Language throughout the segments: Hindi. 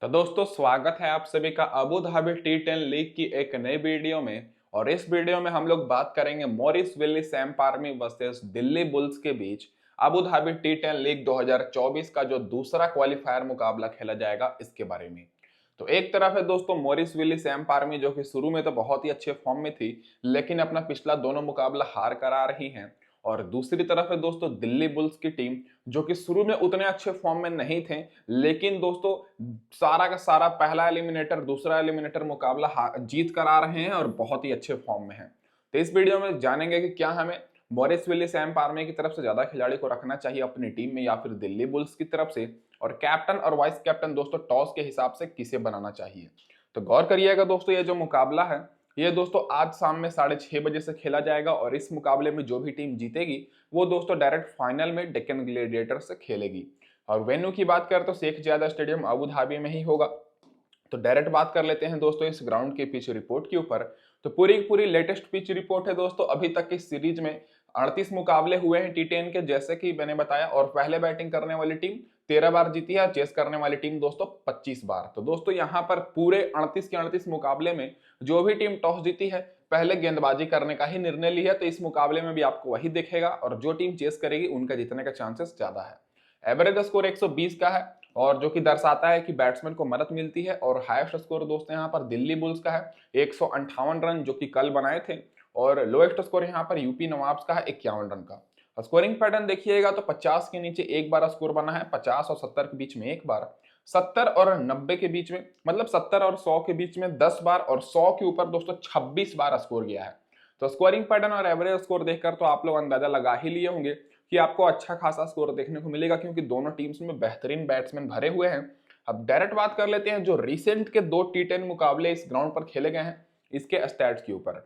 तो दोस्तों स्वागत है आप सभी का अबू धाबी टी10 लीग की एक नई वीडियो में। और इस वीडियो में हम लोग बात करेंगे Morrisville Samp Army versus Delhi Bulls के बीच अबू धाबी टी10 लीग 2024 का जो दूसरा क्वालिफायर मुकाबला खेला जाएगा इसके बारे में। तो एक तरफ है दोस्तों मॉरिस विली सैम पारमी जो कि शुरू में तो बहुत ही अच्छे फॉर्म में थी, लेकिन अपना पिछला दोनों मुकाबला हार कर आ रही हैं। और दूसरी तरफ है दोस्तों दिल्ली बुल्स की टीम जो कि शुरू में उतने अच्छे फॉर्म में नहीं थे, लेकिन दोस्तों सारा का सारा पहला एलिमिनेटर दूसरा एलिमिनेटर मुकाबला जीत कर आ रहे हैं और बहुत ही अच्छे फॉर्म में हैं। तो इस वीडियो में जानेंगे कि क्या हमें मॉरिस विली सैम पारमे की तरफ से ज्यादा खिलाड़ी को रखना चाहिए अपनी टीम में या फिर दिल्ली बुल्स की तरफ से, और कैप्टन और वाइस कैप्टन दोस्तों टॉस के हिसाब से किसे बनाना चाहिए। तो गौर करिएगा दोस्तों, ये जो मुकाबला है ये दोस्तों आज शाम में 6:30 बजे से खेला जाएगा और इस मुकाबले में जो भी टीम जीतेगी वो दोस्तों डायरेक्ट फाइनल में डेक्कन ग्लैडिएटर से खेलेगी। और वेन्यू की बात करें तो शेख ज़ायद स्टेडियम अबू धाबी में ही होगा। तो डायरेक्ट बात कर लेते हैं दोस्तों इस ग्राउंड के पिच रिपोर्ट के ऊपर। तो पूरी लेटेस्ट पिच रिपोर्ट है दोस्तों। अभी तक इस सीरीज में 38 मुकाबले हुए हैं टी10 के, जैसे कि मैंने बताया, और पहले बैटिंग करने वाली टीम 13 बार जीती है, चेस करने वाली टीम दोस्तों 25 बार। तो दोस्तों यहाँ पर पूरे 38 के 38 मुकाबले में जो भी टीम टॉस जीती है पहले गेंदबाजी करने का ही निर्णय लिया है। तो इस मुकाबले में भी आपको वही दिखेगा और जो टीम चेस करेगी उनका जीतने का चांसेस ज्यादा है। एवरेज स्कोर 120 का है और जो कि दर्शाता है कि बैट्समैन को मदद मिलती है। और हाईएस्ट स्कोर दोस्तों यहाँ पर दिल्ली बुल्स का है 158 रन जो कि कल बनाए थे, और लोएस्ट स्कोर यहाँ पर यूपी नवाब्स का है 51 रन का। स्कोरिंग पैटर्न देखिएगा तो 50 के नीचे एक बार स्कोर बना है, 50 और 70 के बीच में एक बार, 70 और 90 के बीच में, मतलब 70 और 100 के बीच में 10 बार, और 100 के ऊपर दोस्तों 26 बार स्कोर गया है। तो स्कोरिंग पैटर्न और एवरेज स्कोर देखकर तो आप लोग अंदाजा लगा ही लिए होंगे कि आपको अच्छा खासा स्कोर देखने को मिलेगा, क्योंकि दोनों टीम्स में बेहतरीन बैट्समैन भरे हुए हैं। अब डायरेक्ट बात कर लेते हैं जो रिसेंट के दो टी10 मुकाबले इस ग्राउंड पर खेले गए हैं इसके स्टैट्स के ऊपर।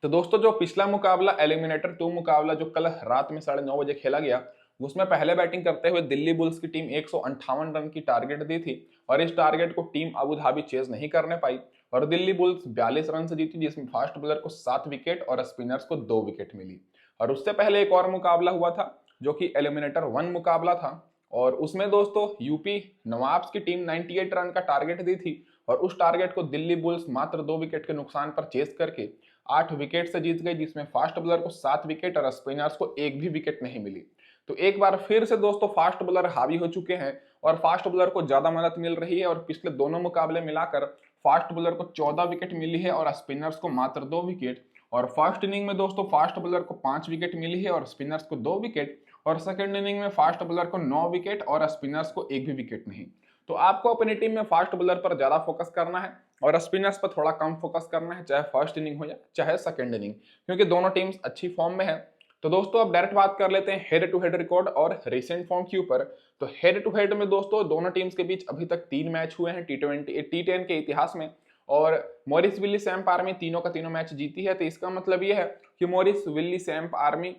तो दोस्तों जो पिछला मुकाबला एलिमिनेटर 2 मुकाबला जो कल रात में 9:30 बजे खेला गया, उसमें पहले बैटिंग करते हुए दिल्ली बुल्स की टीम 158 रन की टारगेट दी थी और इस टारगेट को टीम अबू धाबी चेज नहीं करने पाई और दिल्ली बुल्स 42 रन से जीती, जिसमें फास्ट बॉलर को 7 विकेट और स्पिनर्स को 2 विकेट मिली। और उससे पहले एक और मुकाबला हुआ था जो कि एलिमिनेटर 1 मुकाबला था, और उसमें दोस्तों यूपी नवाब्स की टीम 98 रन का टारगेट दी थी और उस टारगेट को दिल्ली बुल्स मात्र 2 विकेट के नुकसान पर चेस करके 8 विकेट से जीत गई, जिसमें फास्ट बॉलर को 7 विकेट और स्पिनर्स को एक भी विकेट नहीं मिली। तो एक बार फिर से दोस्तों फास्ट बॉलर हावी हो चुके हैं और फास्ट बॉलर को ज्यादा मदद मिल रही है, और पिछले दोनों मुकाबले मिलाकर फास्ट बॉलर को 14 विकेट मिली है और स्पिनर्स को मात्र 2 विकेट। और फर्स्ट इनिंग में दोस्तों फास्ट बॉलर को 5 विकेट मिली है और स्पिनर्स को 2 विकेट, और सेकंड इनिंग में फास्ट बॉलर को 9 विकेट और स्पिनर्स को एक भी विकेट नहीं। तो आपको अपनी टीम में फास्ट बॉलर पर ज्यादा फोकस करना है और स्पिनर्स पर थोड़ा कम फोकस करना है, चाहे फर्स्ट इनिंग हो या चाहे सेकंड इनिंग, क्योंकि दोनों टीम्स अच्छी फॉर्म में है। तो दोस्तों अब डायरेक्ट बात कर लेते हैं हेड टू हेड रिकॉर्ड और रिसेंट फॉर्म के ऊपर। तो हेड टू हेड में दोस्तों दोनों टीम्स के बीच अभी तक 3 मैच हुए हैं टी10 के इतिहास में, और मॉरिस विली सैम पारमी तीनों का तीनों मैच जीती है। तो इसका मतलब यह है कि मॉरिस विली सैम पारमी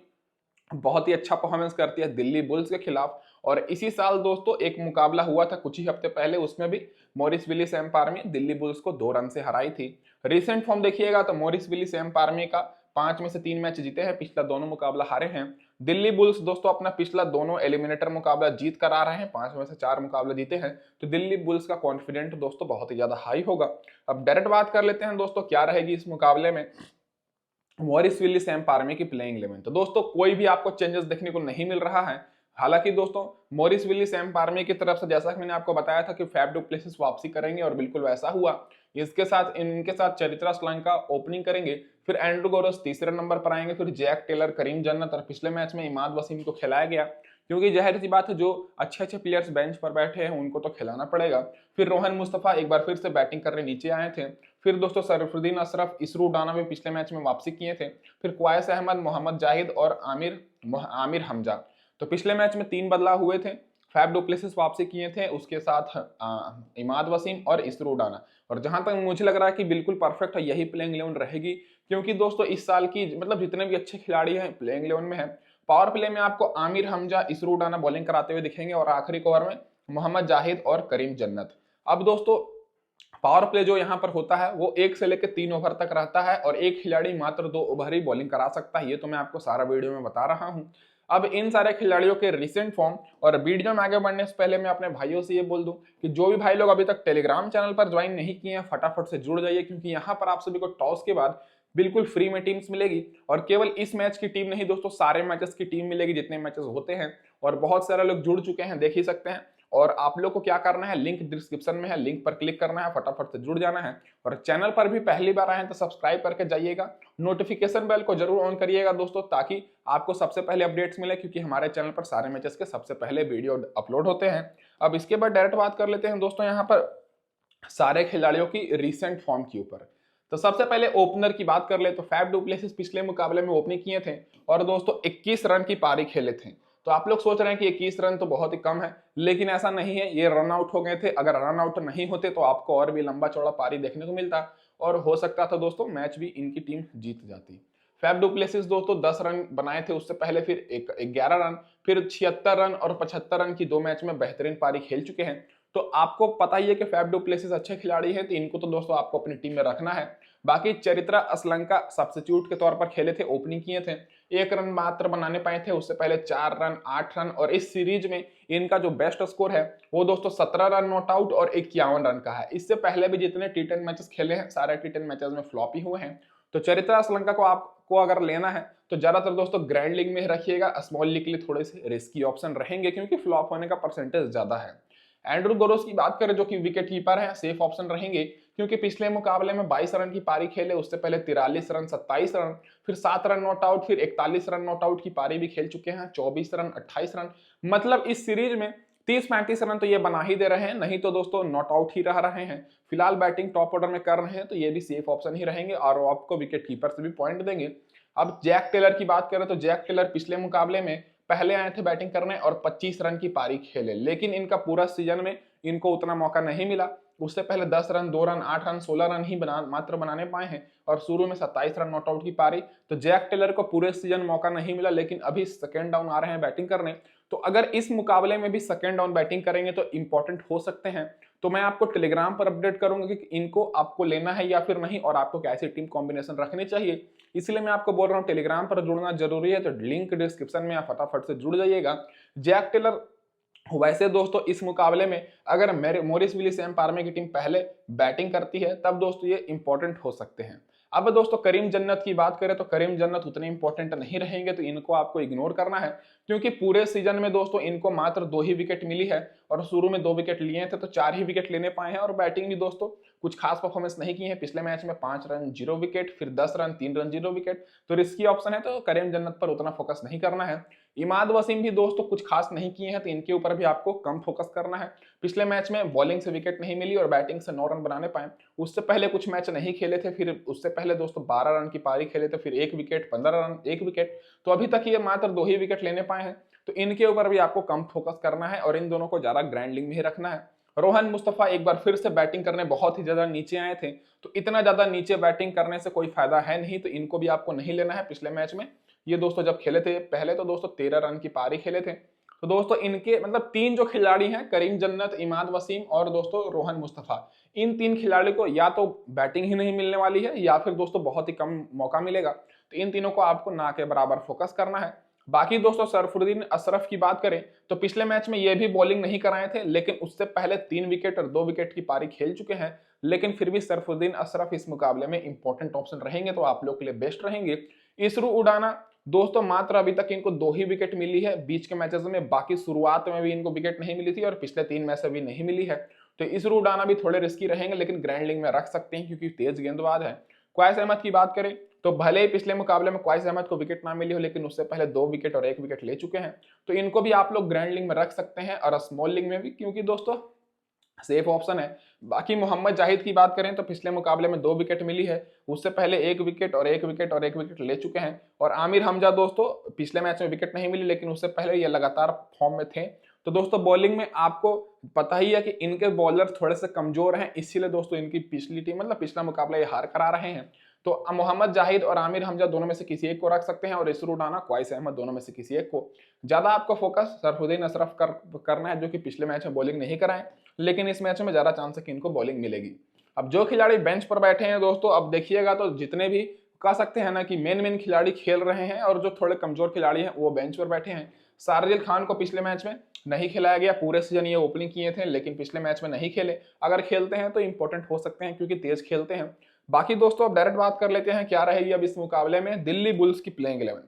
बहुत ही अच्छा परफॉर्मेंस करती है दिल्ली बुल्स के खिलाफ। और इसी साल दोस्तों एक मुकाबला हुआ था कुछ ही हफ्ते पहले, उसमें भी Morrisville Samp Army Delhi Bulls को 2 रन से हराई थी। रिसेंट फॉर्म देखिएगा तो मॉरिस विली सैम पारमी का 5 में से 3 मैच जीते हैं, पिछला दोनों मुकाबला हारे हैं। दिल्ली बुल्स दोस्तों अपना पिछला दोनों एलिमिनेटर मुकाबला जीत कर आ रहे हैं, 5 में से 4 मुकाबले जीते हैं। तो दिल्ली बुल्स का कॉन्फिडेंट दोस्तों बहुत ही ज्यादा हाई होगा। अब डायरेक्ट बात कर लेते हैं दोस्तों क्या रहेगी इस मुकाबले में मॉरिस विली सैम पारमी की प्लेइंग 11। तो दोस्तों कोई भी आपको चेंजेस देखने को नहीं मिल रहा है। हालांकि दोस्तों मॉरिस विली सैम पारमी की तरफ से जैसा कि मैंने आपको बताया था कि फैफ डु प्लेसिस वापसी करेंगे और बिल्कुल वैसा हुआ। इनके साथ चरित्रा श्रीलंका ओपनिंग करेंगे, फिर एंड्रू गोरस तीसरे नंबर पर आएंगे, फिर जैक टेलर, करीम जन्नत, और पिछले मैच में इमाद वसीम को खिलाया गया क्योंकि जाहिर सी बात है जो अच्छे प्लेयर्स बेंच पर बैठे हैं उनको तो खिलाना पड़ेगा। फिर रोहन मुस्तफा एक बार फिर से बैटिंग करने नीचे आए थे। फिर दोस्तों सरफरुद्दीन अशरफ, इसरू डाना भी पिछले मैच में वापसी किए थे। फिर क्वाइस अहमद, मोहम्मद जाहिद और आमिर हमजा। तो पिछले मैच में 3 बदलाव हुए थे। फैफ डु प्लेसिस वापसी किए थे, उसके साथ इमाद वसीम और इसरू डाना। और जहां तक मुझे लग रहा है कि बिल्कुल परफेक्ट है यही प्लेइंग 11 रहेगी, क्योंकि दोस्तों इस साल की मतलब जितने भी अच्छे खिलाड़ी हैं प्लेइंग 11 में है। पावर प्ले में आपको आमिर हमजा, इसरू डाना बॉलिंग कराते हुए दिखेंगे और आखिरी ओवर में मोहम्मद जाहिद और करीम जन्नत। अब दोस्तों पावर प्ले जो यहाँ पर होता है वो 1 से लेकर 3 ओवर तक रहता है और एक खिलाड़ी मात्र 2 ओवर ही बॉलिंग करा सकता है, ये तो मैं आपको सारा वीडियो में बता रहा हूँ। अब इन सारे खिलाड़ियों के रिसेंट फॉर्म और वीडियो में आगे बढ़ने से पहले मैं अपने भाइयों से ये बोल दूं कि जो भी भाई लोग अभी तक टेलीग्राम चैनल पर ज्वाइन नहीं किए हैं फटाफट से जुड़ जाइए, क्योंकि यहाँ पर आप सभी को टॉस के बाद बिल्कुल फ्री में टीम्स मिलेगी। और केवल इस मैच की टीम नहीं दोस्तों, सारे मैचेस की टीम मिलेगी जितने मैचेस होते हैं। और बहुत सारे लोग जुड़ चुके हैं, देख ही सकते हैं। और आप लोग को क्या करना है, लिंक डिस्क्रिप्शन में है, लिंक पर क्लिक करना है, फटाफट से जुड़ जाना है। और चैनल पर भी पहली बार आए हैं तो सब्सक्राइब करके जाइएगा, नोटिफिकेशन बेल को जरूर ऑन करिएगा दोस्तों, ताकि आपको सबसे पहले अपडेट्स मिले, क्योंकि हमारे चैनल पर सारे मैचेस के सबसे पहले वीडियो अपलोड होते हैं। अब इसके बाद डायरेक्ट बात कर लेते हैं दोस्तों यहाँ पर सारे खिलाड़ियों की रिसेंट फॉर्म के ऊपर। तो सबसे पहले ओपनर की बात कर ले तो फैफ डु प्लेसिस पिछले मुकाबले में ओपनिंग किए थे और दोस्तों 21 रन की पारी खेले थे। तो आप लोग सोच रहे हैं कि 21 रन तो बहुत ही कम है, लेकिन ऐसा नहीं है, ये रन आउट हो गए थे। अगर रन आउट नहीं होते तो आपको और भी लंबा चौड़ा पारी देखने को मिलता और हो सकता था दोस्तों मैच भी इनकी टीम जीत जाती। फैफ डु प्लेसिस दोस्तों 10 रन बनाए थे, उससे पहले फिर 11 रन, फिर 76 रन और 75 रन की 2 मैच में बेहतरीन पारी खेल चुके हैं। तो आपको पता ही है कि फैफ डु प्लेसिस अच्छे खिलाड़ी हैं, तो इनको तो दोस्तों आपको अपनी टीम में रखना है। बाकी चरित्रा असलंका सब्स्टिट्यूट के तौर पर खेले थे, ओपनिंग किए थे, 1 रन मात्र बनाने पाए थे, उससे पहले 4 रन 8 रन। और इस सीरीज में इनका जो बेस्ट स्कोर है वो दोस्तों 17 रन नॉट आउट और 51 रन का है। इससे पहले भी जितने T10 मैचेस खेले हैं सारे T10 मैचेस में फ्लॉप ही हुए हैं। तो चरित्रा असलंका को आपको अगर लेना है तो ज्यादातर दोस्तों ग्रैंड लीग में ही रखिएगा, स्मॉल लीग के लिए थोड़े से रिस्की ऑप्शन रहेंगे क्योंकि फ्लॉप होने का परसेंटेज ज्यादा है। एंड्रू गोरोस की बात करें जो कि विकेट कीपर है, सेफ ऑप्शन रहेंगे क्योंकि पिछले मुकाबले में 22 रन की पारी खेले, उससे पहले 43 रन 27 रन, फिर 7 रन नॉट आउट, फिर 41 रन नॉट आउट की पारी भी खेल चुके हैं, 24 रन 28 रन। मतलब इस सीरीज में 30-35 रन तो ये बना ही दे रहे हैं, नहीं तो दोस्तों नॉट आउट ही रह रहे हैं। फिलहाल बैटिंग टॉप ऑर्डर में कर रहे हैं तो ये भी सेफ ऑप्शन ही रहेंगे और आपको विकेट कीपर से भी पॉइंट देंगे। अब जैक टेलर की बात करें तो जैक टेलर पिछले मुकाबले में पहले आए थे बैटिंग करने और 25 रन की पारी खेले, लेकिन इनका पूरा सीजन में इनको उतना मौका नहीं मिला। उससे पहले 10 रन 2 रन 8 रन 16 रन ही मात्र बनाने पाए हैं और शुरू में 27 रन नॉट आउट की पारी। तो जैक टेलर को पूरे सीजन मौका नहीं मिला, लेकिन अभी सेकेंड डाउन आ रहे हैं बैटिंग करने, तो अगर इस मुकाबले में भी सेकेंड डाउन बैटिंग करेंगे तो इंपॉर्टेंट हो सकते हैं। तो मैं आपको टेलीग्राम पर अपडेट करूंगा कि इनको आपको लेना है या फिर नहीं और आपको कैसी टीम कॉम्बिनेशन रखनी चाहिए। इसलिए मैं आपको बोल रहा हूँ टेलीग्राम पर जुड़ना जरूरी है, तो लिंक डिस्क्रिप्शन में आप फटाफट से जुड़ जाइएगा। जैक टेलर वैसे दोस्तों इस मुकाबले में अगर मॉरिस विली सैम पार्मे की टीम पहले बैटिंग करती है तब दोस्तों ये इंपॉर्टेंट हो सकते हैं। अब दोस्तों करीम जन्नत की बात करें तो करीम जन्नत उतने इंपॉर्टेंट नहीं रहेंगे, तो इनको आपको इग्नोर करना है क्योंकि पूरे सीजन में दोस्तों इनको मात्र 2 ही विकेट मिली है और शुरू में 2 विकेट लिए थे तो 4 ही विकेट लेने पाए हैं और बैटिंग भी दोस्तों कुछ खास परफॉर्मेंस नहीं की है। पिछले मैच में 5 रन 0 विकेट, फिर 10 रन 3 रन 0 विकेट, तो रिस्की ऑप्शन है, तो करीम जन्नत पर उतना फोकस नहीं करना है। इमाद वसीम भी दोस्तों कुछ खास नहीं किए हैं तो इनके ऊपर भी आपको कम फोकस करना है। पिछले मैच में बॉलिंग से विकेट नहीं मिली और बैटिंग से 9 रन बनाने पाए। उससे पहले कुछ मैच नहीं खेले थे, फिर उससे पहले दोस्तों 12 रन की पारी खेले थे, फिर 1 विकेट 15 रन 1 विकेट, तो अभी तक ये मात्र 2 ही विकेट लेने पाए हैं। तो इनके ऊपर भी आपको कम फोकस करना है और इन दोनों को ज्यादा ग्रैंड लीग में ही रखना है। रोहन मुस्तफा एक बार फिर से बैटिंग करने बहुत ही ज्यादा नीचे आए थे, तो इतना ज्यादा नीचे बैटिंग करने से कोई फायदा है नहीं, तो इनको भी आपको नहीं लेना है। पिछले मैच में ये दोस्तों जब खेले थे पहले तो दोस्तों 13 रन की पारी खेले थे। तो दोस्तों इनके मतलब 3 जो खिलाड़ी हैं, करीम जन्नत, इमाद वसीम और दोस्तों रोहन मुस्तफा, इन 3 खिलाड़ी को या तो बैटिंग ही नहीं मिलने वाली है या फिर दोस्तों बहुत ही कम मौका मिलेगा, तो इन तीनों को आपको ना के बराबर फोकस करना है। बाकी दोस्तों सरफुद्दीन अशरफ की बात करें तो पिछले मैच में ये भी बॉलिंग नहीं कराए थे, लेकिन उससे पहले 3 विकेट और 2 विकेट की पारी खेल चुके हैं, लेकिन फिर भी सरफुद्दीन अशरफ इस मुकाबले में इंपॉर्टेंट ऑप्शन रहेंगे, तो आप लोग के लिए बेस्ट रहेंगे। इसरू उडाना दोस्तों मात्र अभी तक इनको 2 ही विकेट मिली है बीच के मैचेस में, बाकी शुरुआत में भी इनको विकेट नहीं मिली थी और पिछले 3 मैच में भी नहीं मिली है, तो इसरू उडाना भी थोड़े रिस्की रहेंगे, लेकिन ग्रैंड लीग में रख सकते हैं क्योंकि तेज गेंदबाज है। क्वाइस अहमद की बात करें तो भले ही पिछले मुकाबले में क्वाइस अहमद को विकेट ना मिली हो, लेकिन उससे पहले 2 विकेट और 1 विकेट ले चुके हैं, तो इनको भी आप लोग ग्रैंड लीग में रख सकते हैं और स्मॉल लीग में भी, क्योंकि दोस्तों सेफ ऑप्शन है। बाकी मोहम्मद जाहिद की बात करें तो पिछले मुकाबले में 2 विकेट मिली है, उससे पहले 1 विकेट और 1 विकेट और 1 विकेट ले चुके हैं। और आमिर हमजा दोस्तों पिछले मैच में विकेट नहीं मिली, लेकिन उससे पहले ये लगातार फॉर्म में थे। तो दोस्तों बॉलिंग में आपको पता ही है कि इनके बॉलर थोड़े से कमजोर हैं, इसीलिए दोस्तों इनकी पिछली टीम मतलब पिछला मुकाबला ये हार करा रहे हैं। तो मोहम्मद जाहिद और आमिर हमजा दोनों में से किसी एक को रख सकते हैं और इसरू उडाना क्वाइस अहमद दोनों में से किसी एक को। ज्यादा आपको फोकस सरफुद्दीन अशरफ करना है जो कि पिछले मैच में बॉलिंग नहीं कराए, लेकिन इस मैच में ज्यादा चांस है कि इनको बॉलिंग मिलेगी। अब जो खिलाड़ी बेंच पर बैठे हैं दोस्तों, अब देखिएगा तो जितने भी कह सकते हैं ना कि मेन खिलाड़ी खेल रहे हैं और जो थोड़े कमजोर खिलाड़ी हैं वो बेंच पर बैठे हैं। शार्जिल खान को पिछले मैच में नहीं खिलाया गया, पूरे सीजन ये ओपनिंग किए थे लेकिन पिछले मैच में नहीं खेले। अगर खेलते हैं तो इंपॉर्टेंट हो सकते हैं क्योंकि तेज खेलते हैं। बाकी दोस्तों अब डायरेक्ट बात कर लेते हैं क्या रहेगी अब इस मुकाबले में दिल्ली बुल्स की प्लेइंग 11।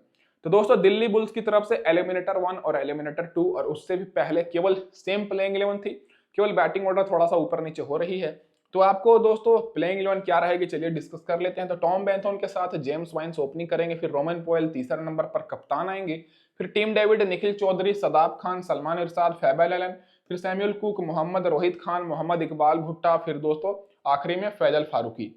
तो दोस्तों दिल्ली बुल्स की तरफ से एलिमिनेटर 1 और एलिमिनेटर 2 और उससे भी पहले केवल सेम प्लेइंग 11 थी, केवल बैटिंग ऑर्डर थोड़ा सा ऊपर नीचे हो रही है। तो आपको दोस्तों प्लेइंग 11 क्या रहेगी चलिए डिस्कस कर लेते हैं। तो टॉम बेंथोन के साथ जेम्स वाइन्स ओपनिंग करेंगे, फिर रोमन पोयल तीसरे नंबर पर कप्तान आएंगे, फिर टीम डेविड निखिल चौधरी, सदाब खान, सलमान इरशाद, फैबल एलन, फिर सैमुअल कुक, मोहम्मद रोहित खान, मोहम्मद इकबाल भुट्टा, फिर दोस्तों आखिरी में फैजल फारूकी।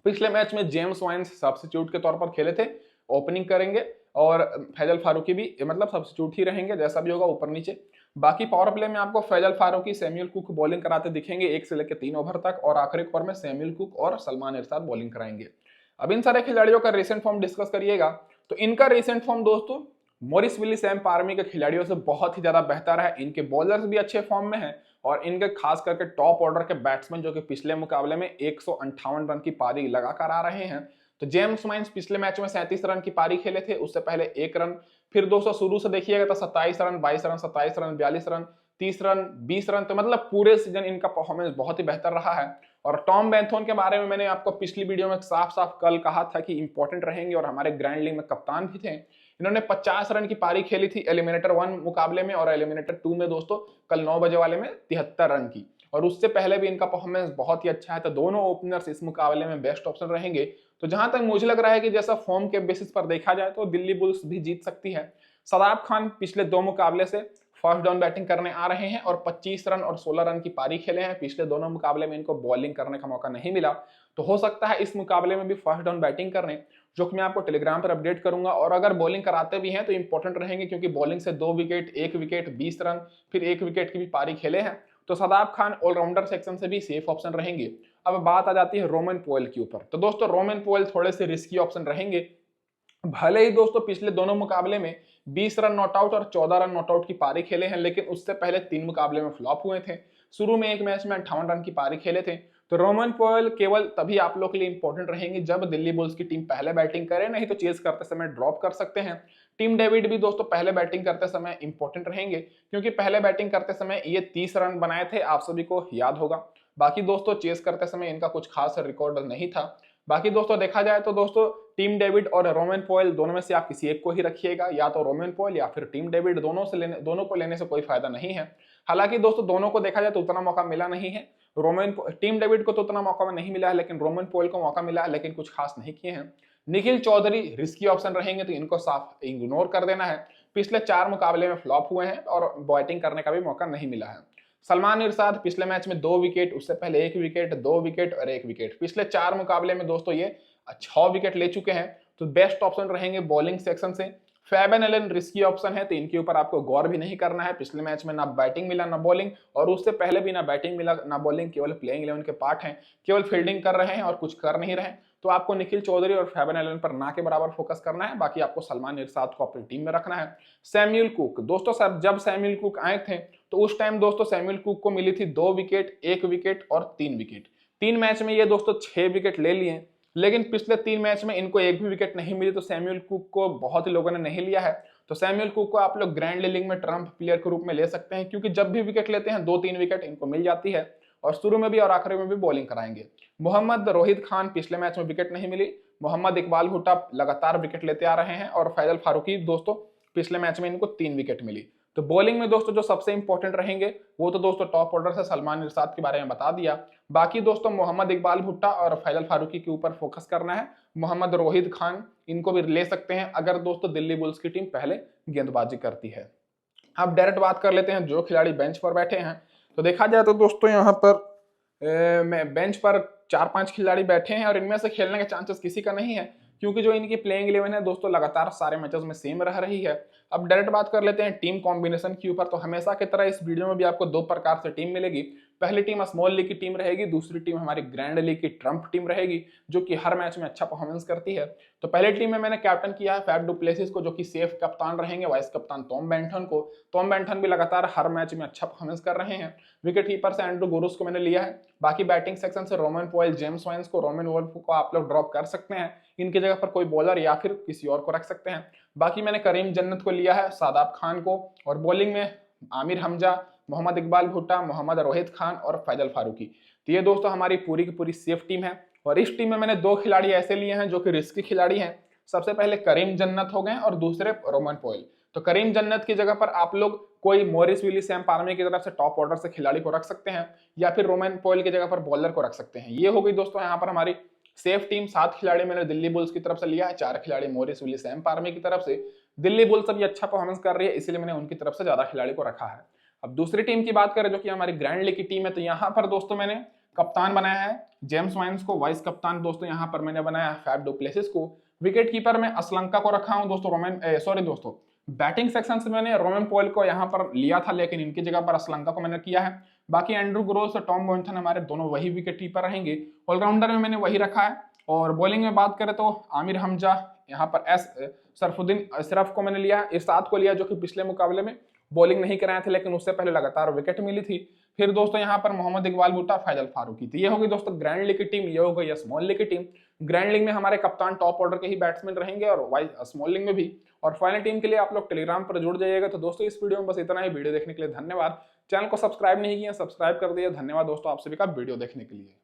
पिछले मैच में जेम्स वाइन्स सब्स्टिट्यूट के तौर पर खेले थे, ओपनिंग करेंगे और फैजल फारूकी भी मतलब सब्स्टिट्यूट ही रहेंगे, जैसा भी होगा ऊपर नीचे। बाकी पावर प्ले में आपको Fazal Farooqi, Samuel Cook bowling कराते दिखेंगे 1 से लेकर 3 ओवर तक, और आखिरी ओवर में सैमुअल कुक और सलमान इरशाद बॉलिंग कराएंगे। अब इन सारे खिलाड़ियों का रिसेंट फॉर्म डिस्कस करिएगा तो इनका रिसेंट फॉर्म दोस्तों मॉरिस विली सैम पार्मी के खिलाड़ियों से बहुत ही ज्यादा बेहतर है। इनके बॉलर्स भी अच्छे फॉर्म में हैं और इनके खास करके टॉप ऑर्डर के बैट्समैन जो कि पिछले मुकाबले में 158 रन की पारी लगाकर आ रहे हैं। तो जेम्स वाइन्स पिछले मैच में 37 रन की पारी खेले थे, उससे पहले 1 रन, फिर दोस्तों शुरू से देखिएगा तो 27 run, 22 run, 27 run, 42 run, 30 run, 20 run, तो मतलब पूरे सीजन इनका परफॉर्मेंस बहुत ही बेहतर रहा है। और टॉम बेंथोन के बारे में मैंने आपको पिछली वीडियो में साफ साफ कल कहा था कि इंपॉर्टेंट रहेंगे और हमारे ग्रैंड लीग में कप्तान भी थे। इन्होंने 50 रन की पारी खेली थी एलिमिनेटर 1 मुकाबले में, और एलिमिनेटर 2 में दोस्तों कल 9 बजे वाले में 73 रन की, और उससे पहले भी इनका परफॉर्मेंस बहुत ही अच्छा है। तो दोनों ओपनर्स इस मुकाबले में बेस्ट ऑप्शन रहेंगे। तो जहां तक मुझे लग रहा है कि जैसा फॉर्म के बेसिस पर देखा जाए तो दिल्ली बुल्स भी जीत सकती है। सदाब खान पिछले 2 मुकाबले से फर्स्ट डाउन बैटिंग करने आ रहे हैं और 25 रन और 16 रन की पारी खेले हैं। पिछले दोनों मुकाबले में इनको बॉलिंग करने का मौका नहीं मिला, तो हो सकता है इस मुकाबले में भी फर्स्ट डाउन बैटिंग करने, जो कि मैं आपको टेलीग्राम पर अपडेट करूंगा। और अगर बॉलिंग कराते भी हैं तो इंपॉर्टेंट रहेंगे क्योंकि बॉलिंग से 2 विकेट, 1 विकेट, 20 रन, फिर 1 विकेट की भी पारी खेले हैं। तो सदाब खान ऑलराउंडर सेक्शन से भी सेफ ऑप्शन रहेंगे। अब बात आ जाती है रोमन पोयल के ऊपर। तो दोस्तों रोमन पोयल थोड़े से रिस्की ऑप्शन रहेंगे। भले ही दोस्तों पिछले दोनों मुकाबले में 20 रन नॉट आउट और 14 रन नॉट आउट की पारी खेले हैं, लेकिन उससे पहले 3 मुकाबले में फ्लॉप हुए थे। शुरू में एक मैच में 58 रन की पारी खेले थे। तो रोमन पोयल केवल तभी आप लोग के लिए इंपॉर्टेंट रहेंगे जब दिल्ली बुल्स की टीम पहले बैटिंग करे, नहीं तो चेस करते समय ड्रॉप कर सकते हैं। टीम डेविड भी दोस्तों पहले बैटिंग करते समय इंपॉर्टेंट रहेंगे क्योंकि पहले बैटिंग करते समय ये 30 रन बनाए थे, आप सभी को याद होगा। बाकी दोस्तों चेस करते समय इनका कुछ खास रिकॉर्ड नहीं था। बाकी दोस्तों देखा जाए तो दोस्तों टीम डेविड और रोमन पोयल दोनों में से आप किसी एक को ही रखिएगा, या तो रोमन पोयल या फिर टीम डेविड, दोनों को लेने से कोई फायदा नहीं है। हालांकि दोस्तों दोनों को देखा जाए तो उतना मौका मिला नहीं है। टीम डेविड को तो उतना मौका नहीं मिला है, लेकिन रोमन पोयल को मौका मिला है, लेकिन कुछ खास नहीं किए हैं। निखिल चौधरी रिस्की ऑप्शन रहेंगे तो इनको साफ इग्नोर कर देना है। पिछले 4 मुकाबले में फ्लॉप हुए हैं और बैटिंग करने का भी मौका नहीं मिला है। सलमान इरशाद पिछले मैच में 2 विकेट, उससे पहले 1 विकेट, 2 विकेट और 1 विकेट, पिछले 4 मुकाबले में दोस्तों ये 6 विकेट ले चुके हैं। तो बेस्ट ऑप्शन रहेंगे बॉलिंग सेक्शन से। फैबन एलन रिस्की ऑप्शन है तो इनके ऊपर आपको गौर भी नहीं करना है। पिछले मैच में ना बैटिंग मिला ना बॉलिंग, और उससे पहले भी ना बैटिंग मिला ना बॉलिंग, केवल प्लेइंग 11 के पार्ट हैं, केवल फील्डिंग कर रहे हैं और कुछ कर नहीं रहे। तो आपको निखिल चौधरी और फैबन एलन पर ना के बराबर फोकस करना है। बाकी आपको सलमान इरशाद को अपनी टीम में रखना है। सैमुअल कुक दोस्तों, सर जब सैमुअल कुक आए थे तो उस टाइम दोस्तों सैमुअल कुक को मिली थी 2 विकेट, 1 विकेट और 3 विकेट। 3 मैच में ये दोस्तों 6 विकेट ले लिए, लेकिन पिछले 3 मैच में इनको 1 भी विकेट नहीं मिली। तो सैमुअल कुक को बहुत ही लोगों ने नहीं लिया है। तो सैमुअल कुक को आप लोग ग्रैंड लीग में ट्रम्प प्लेयर के रूप में ले सकते हैं क्योंकि जब भी विकेट लेते हैं 2-3 विकेट इनको मिल जाती है, और शुरू में भी और आखिरी में भी बॉलिंग कराएंगे। मोहम्मद रोहित खान पिछले मैच में विकेट नहीं मिली। मोहम्मद इकबाल भुट्टा लगातार विकेट लेते आ रहे हैं, और फैजल फारूकी दोस्तों पिछले मैच में इनको 3 विकेट मिली। तो बॉलिंग में दोस्तों जो सबसे इंपॉर्टेंट रहेंगे वो तो दोस्तों टॉप ऑर्डर से सलमान इरशाद के बारे में बता दिया। बाकी दोस्तों मोहम्मद इकबाल भुट्टा और फैजल फारूकी के ऊपर फोकस करना है। मोहम्मद रोहित खान इनको भी ले सकते हैं अगर दोस्तों दिल्ली बुल्स की टीम पहले गेंदबाजी करती है। अब डायरेक्ट बात कर लेते हैं जो खिलाड़ी बेंच पर बैठे हैं। तो देखा जाए तो दोस्तों यहाँ पर बेंच पर 4-5 खिलाड़ी बैठे हैं और इनमें से खेलने के चांसेस किसी का नहीं है क्योंकि जो इनकी प्लेइंग 11 है दोस्तों लगातार सारे मैचेस में सेम रह रही है। अब डायरेक्ट बात कर लेते हैं टीम कॉम्बिनेशन के ऊपर। तो हमेशा की तरह इस वीडियो में भी आपको 2 प्रकार से टीम मिलेगी। पहली टीम स्मॉल लीग की टीम रहेगी, दूसरी टीम हमारी ग्रैंड लीग की ट्रम्प टीम रहेगी जो कि हर मैच में अच्छा परफॉर्मेंस करती है। तो पहले टीम में मैंने कैप्टन किया है फैफ डु प्लेसिस को, जो कि सेफ कप्तान रहेंगे, वाइस कप्तान टॉम बेंटन को। टॉम बेंटन भी लगातार हर मैच में अच्छा परफॉर्मेंस कर रहे हैं। विकेट कीपर से एंड्रू गुरुस को मैंने लिया है। बाकी बैटिंग सेक्शन से रोमन पोयल, जेम्स वाइन्स को, रोमन वोल्फ को आप लोग ड्रॉप कर सकते हैं, इनकी जगह पर कोई बॉलर या फिर किसी और को रख सकते हैं। बाकी मैंने करीम जन्नत को लिया है, शादाब खान को, और बॉलिंग में आमिर हमजा, मोहम्मद इकबाल भुट्टा, मोहम्मद रोहित खान और फैजल फारूकी। तो ये दोस्तों हमारी पूरी की पूरी सेफ टीम है। और इस टीम में मैंने दो खिलाड़ी ऐसे लिए हैं जो कि रिस्की खिलाड़ी हैं। सबसे पहले करीम जन्नत हो गए और दूसरे रोमन पोयल। तो करीम जन्नत की जगह पर आप लोग कोई मॉरिस विली सैम पार्मे की तरफ से टॉप ऑर्डर से खिलाड़ी को रख सकते हैं, या फिर रोमन पोयल की जगह पर बॉलर को रख सकते हैं। ये हो गई दोस्तों यहाँ पर हमारी सेफ टीम। 7 खिलाड़ी मैंने दिल्ली बुल्स की तरफ से लिया है, 4 खिलाड़ी मॉरिस विली सैम पार्मे की तरफ से। दिल्ली बुल्स अभी अच्छा परफॉर्मेंस कर रही है, इसलिए मैंने उनकी तरफ से ज्यादा खिलाड़ी को रखा है। अब दूसरी टीम की बात करें जो कि हमारी ग्रैंड लीग की टीम है, तो यहाँ पर दोस्तों मैंने कप्तान बनाया है जेम्स वाइन्स को, वाइस कप्तान दोस्तों यहाँ पर मैंने बनाया है फैफ डु प्लेसिस को, विकेट कीपर में असलंका को रखा हूं दोस्तों बैटिंग सेक्शन से मैंने रोमन पोयल को यहाँ पर लिया था, लेकिन इनकी जगह पर असलंका को मैंने किया है। बाकी एंड्रू ग्रोस और टॉम बेंटन हमारे दोनों वही विकेट कीपर रहेंगे। ऑलराउंडर में मैंने वही रखा है। और बॉलिंग में बात करें तो आमिर हमजा, यहाँ पर सरफुद्दीन अशरफ को मैंने लिया, इरशाद को लिया, जो कि पिछले मुकाबले में बॉलिंग नहीं कराए थे लेकिन उससे पहले लगातार विकेट मिली थी। फिर दोस्तों यहाँ पर मोहम्मद इकबाल भुट्टा, फैजल फारूकी। तो ये होगी दोस्तों ग्रैंड लीग की टीम, ये हो गई स्मॉल लीग की टीम। ग्रैंड लीग में हमारे कप्तान टॉप ऑर्डर के ही बैट्समैन रहेंगे और स्मॉल लीग में भी। और फाइनल टीम के लिए आप लोग टेलीग्राम पर जुड़ जाइएगा। तो दोस्तों इस वीडियो में बस इतना ही। वीडियो देखने के लिए धन्यवाद। चैनल को सब्सक्राइब नहीं किया, सब्सक्राइब कर दिया। धन्यवाद दोस्तों आप सभी का वीडियो देखने के लिए।